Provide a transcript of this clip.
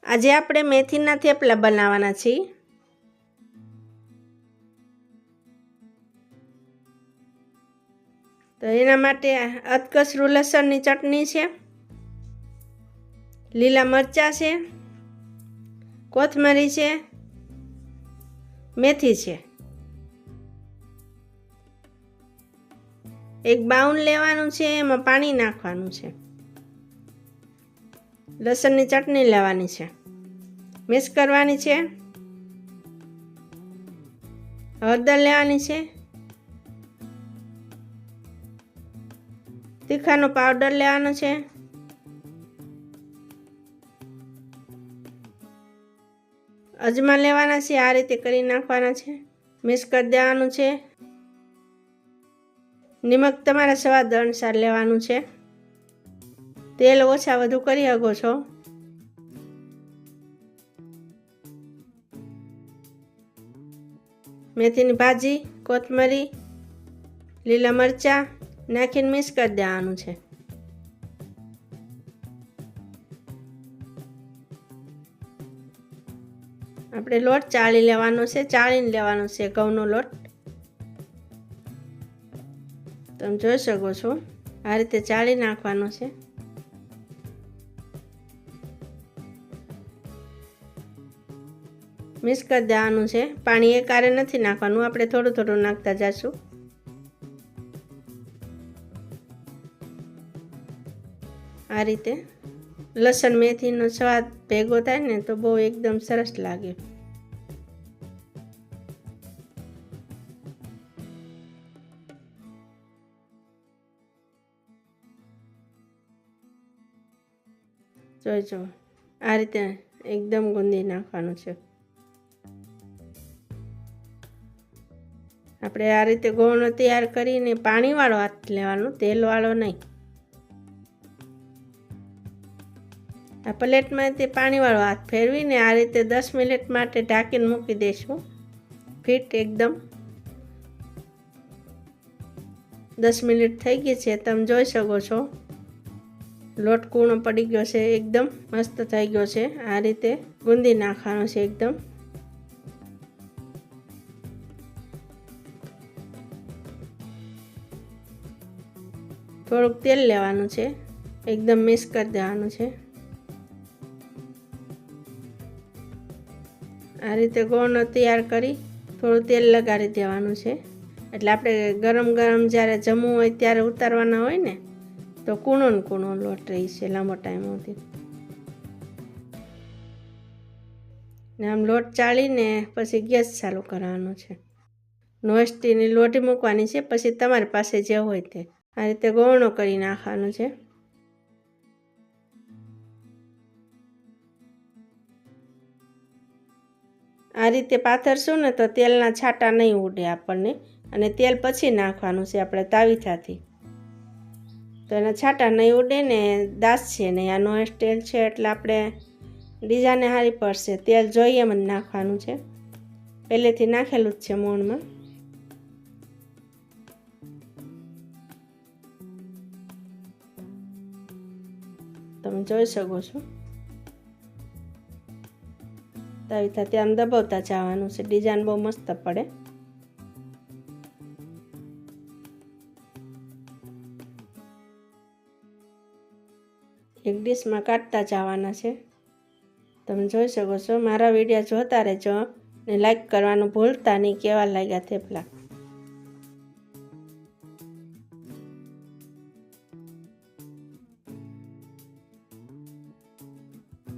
આજે આપણે મેથીના થેપલા બનાવવાના છીએ। તો એના માટે અધકચરું લસણની ચટણી છે, લીલા મરચાં છે, કોથમરી છે, મેથી છે। એક બાઉલ લેવાનું છે, એમાં પાણી નાખવાનું છે। લસણની ચટણી લેવાની છે, મિક્સ કરવાની છે। હળદર લેવાની છે, તીખાનો પાવડર લેવાનો છે, અજમા લેવાના છે, આ રીતે કરી નાખવાના છે, મિક્સ કરી દેવાનું છે। નિમક તમારા સ્વાદ અનુસાર લેવાનું છે। તેલ ઓછા વધુ કરી શકો છો। મેથીની ભાજી, કોથમરી, લીલા મરચાં નાખીને મિક્સ કરી દેવાનું છે। આપણે લોટ ચાળી લેવાનો છે, ચાળીને લેવાનો છે ઘઉંનો લોટ। તમે જોઈ શકો છો આ રીતે ચાળી નાખવાનો છે। મિક્સ કરી દેવાનું છે। પાણી એકારે નથી નાખવાનું, આપણે થોડું થોડું નાખતા જઈશું। આ રીતે લસણ મેથીનો સ્વાદ ભેગો થાય ને તો બહુ એકદમ સરસ લાગે। જોઈજો આ રીતે એકદમ ગુંદી નાખવાનું છે। આપણે આ રીતે ગોળનો તૈયાર કરીને પાણીવાળો હાથ લેવાનો, તેલવાળો નહીં। આ પ્લેટમાંથી પાણીવાળો હાથ ફેરવીને આ રીતે 10 મિનિટ માટે ઢાંકીને મૂકી દઈશું। ફીટ એકદમ 10 મિનિટ થઈ ગઈ છે, તમે જોઈ શકો છો લોટ કૂણો પડી ગયો છે, એકદમ મસ્ત થઈ ગયો છે। આ રીતે ગુંદી નાખવાનો છે એકદમ। થોડુંક તેલ લેવાનું છે, એકદમ મિક્સ કરી દેવાનું છે। આ રીતે ગોળનો તૈયાર કરી થોડું તેલ લગાડી દેવાનું છે, એટલે આપણે ગરમ ગરમ જ્યારે જમવું હોય ત્યારે ઉતારવાના હોય ને તો કૂણો ને કૂણો લોટ રહી છે લાંબો ટાઈમ સુધી। ને આમ લોટ ચાળીને પછી ગેસ ચાલુ કરવાનો છે। નોસ્ટીની લોટી મૂકવાની છે, પછી તમારી પાસે જે હોય તે આ રીતે ગોળનો કરી નાખવાનો છે। આ રીતે પાથરશું ને તો તેલના છાંટા નહીં ઉડે આપણને, અને તેલ પછી નાખવાનું છે આપણે તાવીથાથી, તો એના છાંટા નહીં ઉડે ને દાસ છે નહીં। આ નો સ્ટેલ છે એટલે આપણે ડીઝાને સારી પડશે। તેલ જોઈએ એમ જ નાખવાનું છે, પહેલેથી નાખેલું જ છે મોણમાં। તમે જોઈ શકો છો તાવીથાથી આમ દબાવતા જવાનું છે, ડિઝાઇન બહુ મસ્ત પડે। એક ડીશમાં કાઢતા જવાના છે। તમે જોઈ શકો છો, મારા વિડીયો જોતા રહેજો ને લાઈક કરવાનું ભૂલતા નહીં। કેવા લાગ્યા થેપલા?